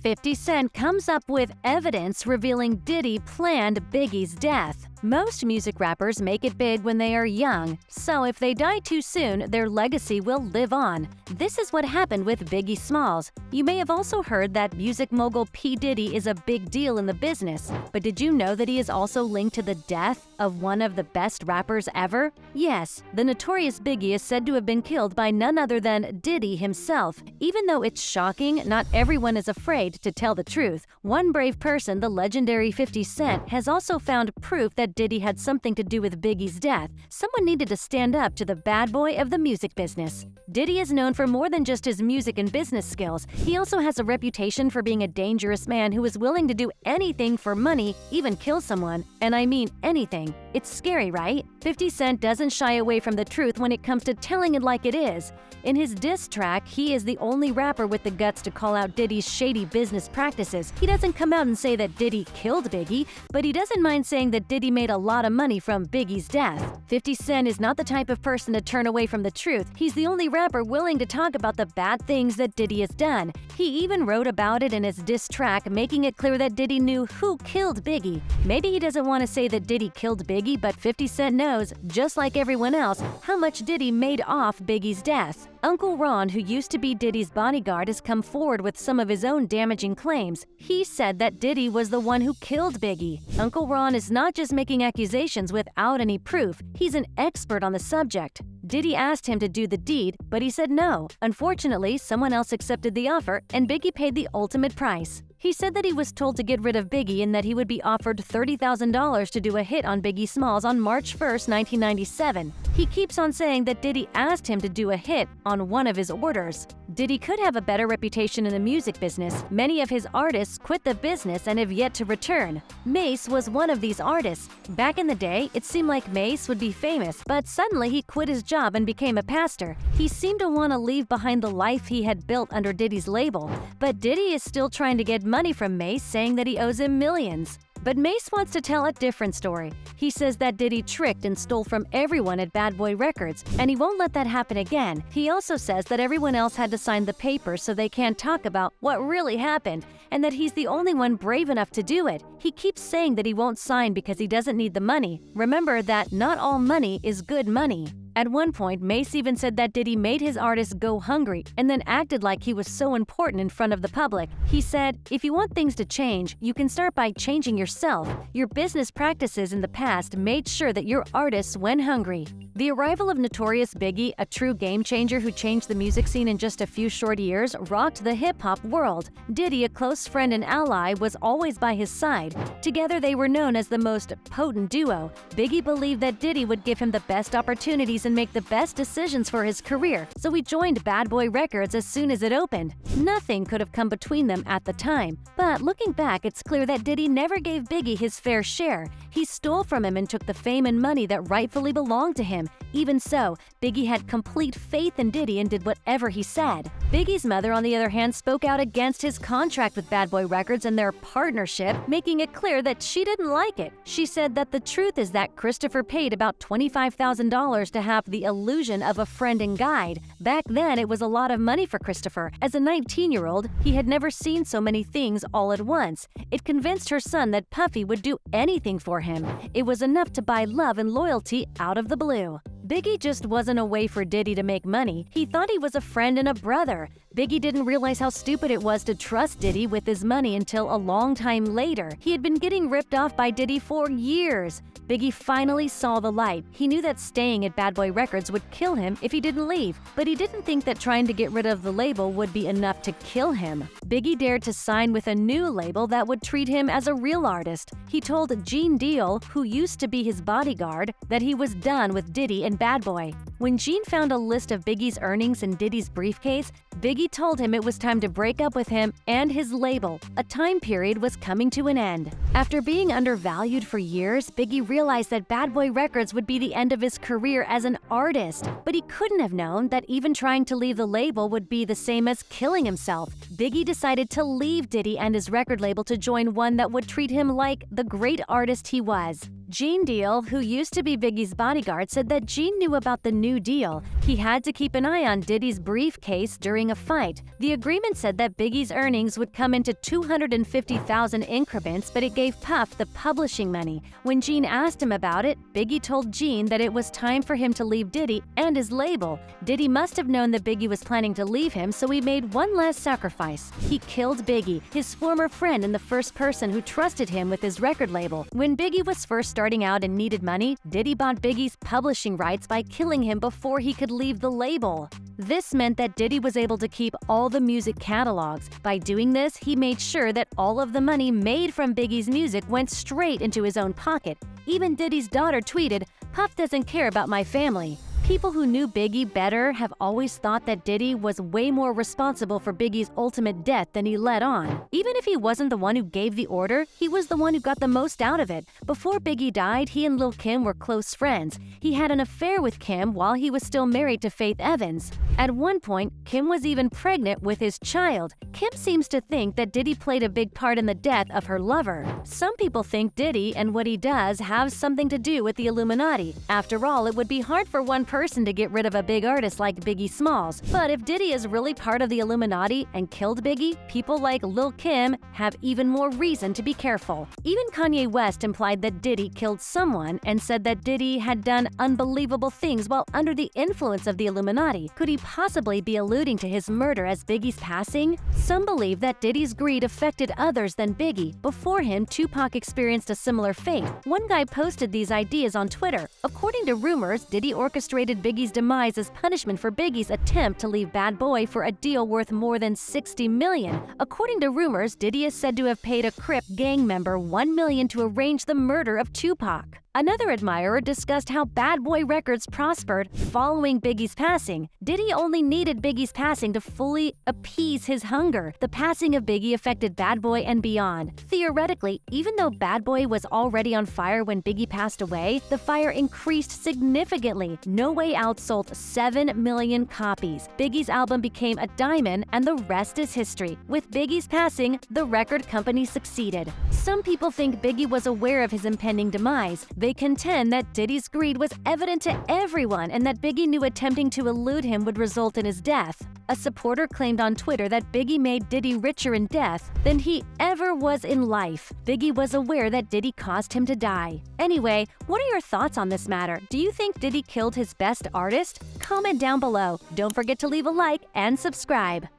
50 Cent comes up with evidence revealing Diddy planned Biggie's death. Most music rappers make it big when they are young, so if they die too soon, their legacy will live on. This is what happened with Biggie Smalls. You may have also heard that music mogul P. Diddy is a big deal in the business, but did you know that he is also linked to the death of one of the best rappers ever? Yes, the notorious Biggie is said to have been killed by none other than Diddy himself. Even though it's shocking, not everyone is afraid to tell the truth. One brave person, the legendary 50 Cent, has also found proof that Diddy had something to do with Biggie's death. Someone needed to stand up to the bad boy of the music business. Diddy is known for more than just his music and business skills. He also has a reputation for being a dangerous man who is willing to do anything for money, even kill someone. And I mean anything. It's scary, right? 50 Cent doesn't shy away from the truth when it comes to telling it like it is. In his diss track, he is the only rapper with the guts to call out Diddy's shady business practices. He doesn't come out and say that Diddy killed Biggie, but he doesn't mind saying that Diddy made a lot of money from Biggie's death. 50 Cent is not the type of person to turn away from the truth. He's the only rapper willing to talk about the bad things that Diddy has done. He even wrote about it in his diss track, making it clear that Diddy knew who killed Biggie. Maybe he doesn't want to say that Diddy killed Biggie, but 50 Cent knows, just like everyone else, how much Diddy made off Biggie's death. Uncle Ron, who used to be Diddy's bodyguard, has come forward with some of his own damaging claims. He said that Diddy was the one who killed Biggie. Uncle Ron is not just making accusations without any proof, he's an expert on the subject. Diddy asked him to do the deed, but he said no. Unfortunately, someone else accepted the offer, and Biggie paid the ultimate price. He said that he was told to get rid of Biggie and that he would be offered $30,000 to do a hit on Biggie Smalls on March 1, 1997. He keeps on saying that Diddy asked him to do a hit on one of his orders. Diddy could have a better reputation in the music business. Many of his artists quit the business and have yet to return. Mase was one of these artists. Back in the day, it seemed like Mase would be famous, but suddenly he quit his job and became a pastor. He seemed to want to leave behind the life he had built under Diddy's label, but Diddy is still trying to get money from Mase, saying that he owes him millions. But Mase wants to tell a different story. He says that Diddy tricked and stole from everyone at Bad Boy Records, and he won't let that happen again. He also says that everyone else had to sign the papers so they can't talk about what really happened, and that he's the only one brave enough to do it. He keeps saying that he won't sign because he doesn't need the money. Remember that not all money is good money. At one point, Mase even said that Diddy made his artists go hungry and then acted like he was so important in front of the public. He said, "If you want things to change, you can start by changing yourself. Your business practices in the past made sure that your artists went hungry." The arrival of Notorious Biggie, a true game changer who changed the music scene in just a few short years, rocked the hip-hop world. Diddy, a close friend and ally, was always by his side. Together they were known as the most potent duo. Biggie believed that Diddy would give him the best opportunities and make the best decisions for his career, so he joined Bad Boy Records as soon as it opened. Nothing could have come between them at the time, but looking back, it's clear that Diddy never gave Biggie his fair share. He stole from him and took the fame and money that rightfully belonged to him. Even so, Biggie had complete faith in Diddy and did whatever he said. Biggie's mother, on the other hand, spoke out against his contract with Bad Boy Records and their partnership, making it clear that she didn't like it. She said that the truth is that Christopher paid about $25,000 to have the illusion of a friend and guide. Back then, it was a lot of money for Christopher. As a 19-year-old, he had never seen so many things all at once. It convinced her son that Puffy would do anything for him. It was enough to buy love and loyalty out of the blue. Biggie just wasn't a way for Diddy to make money. He thought he was a friend and a brother. Biggie didn't realize how stupid it was to trust Diddy with his money until a long time later. He had been getting ripped off by Diddy for years. Biggie finally saw the light. He knew that staying at Bad Boy Records would kill him if he didn't leave, but he didn't think that trying to get rid of the label would be enough to kill him. Biggie dared to sign with a new label that would treat him as a real artist. He told Gene Deal, who used to be his bodyguard, that he was done with Diddy and Bad Boy. When Gene found a list of Biggie's earnings in Diddy's briefcase, Biggie told him it was time to break up with him and his label. A time period was coming to an end. After being undervalued for years, Biggie realized that Bad Boy Records would be the end of his career as an artist. But he couldn't have known that even trying to leave the label would be the same as killing himself. Biggie decided to leave Diddy and his record label to join one that would treat him like the great artist he was. Gene Deal, who used to be Biggie's bodyguard, said that Gene knew about the new deal. He had to keep an eye on Diddy's briefcase during a fight. The agreement said that Biggie's earnings would come into 250,000 increments, but it gave Puff the publishing money. When Gene asked him about it, Biggie told Gene that it was time for him to leave Diddy and his label. Diddy must have known that Biggie was planning to leave him, so he made one last sacrifice. He killed Biggie, his former friend and the first person who trusted him with his record label. When Biggie was first starting out and needed money, Diddy bought Biggie's publishing rights by killing him before he could leave the label. This meant that Diddy was able to keep all the music catalogs. By doing this, he made sure that all of the money made from Biggie's music went straight into his own pocket. Even Diddy's daughter tweeted, "Puff doesn't care about my family." People who knew Biggie better have always thought that Diddy was way more responsible for Biggie's ultimate death than he let on. Even if he wasn't the one who gave the order, he was the one who got the most out of it. Before Biggie died, he and Lil' Kim were close friends. He had an affair with Kim while he was still married to Faith Evans. At one point, Kim was even pregnant with his child. Kim seems to think that Diddy played a big part in the death of her lover. Some people think Diddy and what he does have something to do with the Illuminati. After all, it would be hard for one person to get rid of a big artist like Biggie Smalls. But if Diddy is really part of the Illuminati and killed Biggie, people like Lil' Kim have even more reason to be careful. Even Kanye West implied that Diddy killed someone and said that Diddy had done unbelievable things while under the influence of the Illuminati. Could he possibly be alluding to his murder as Biggie's passing? Some believe that Diddy's greed affected others than Biggie. Before him, Tupac experienced a similar fate. One guy posted these ideas on Twitter. According to rumors, Diddy orchestrated Biggie's demise as punishment for Biggie's attempt to leave Bad Boy for a deal worth more than $60 million. According to rumors, Diddy is said to have paid a Crip gang member $1 million to arrange the murder of Tupac. Another admirer discussed how Bad Boy Records prospered following Biggie's passing. Diddy only needed Biggie's passing to fully appease his hunger. The passing of Biggie affected Bad Boy and beyond. Theoretically, even though Bad Boy was already on fire when Biggie passed away, the fire increased significantly. No Way Out sold 7 million copies. Biggie's album became a diamond, and the rest is history. With Biggie's passing, the record company succeeded. Some people think Biggie was aware of his impending demise. They contend that Diddy's greed was evident to everyone and that Biggie knew attempting to elude him would result in his death. A supporter claimed on Twitter that Biggie made Diddy richer in death than he ever was in life. Biggie was aware that Diddy caused him to die. Anyway, what are your thoughts on this matter? Do you think Diddy killed his best artist? Comment down below. Don't forget to leave a like and subscribe.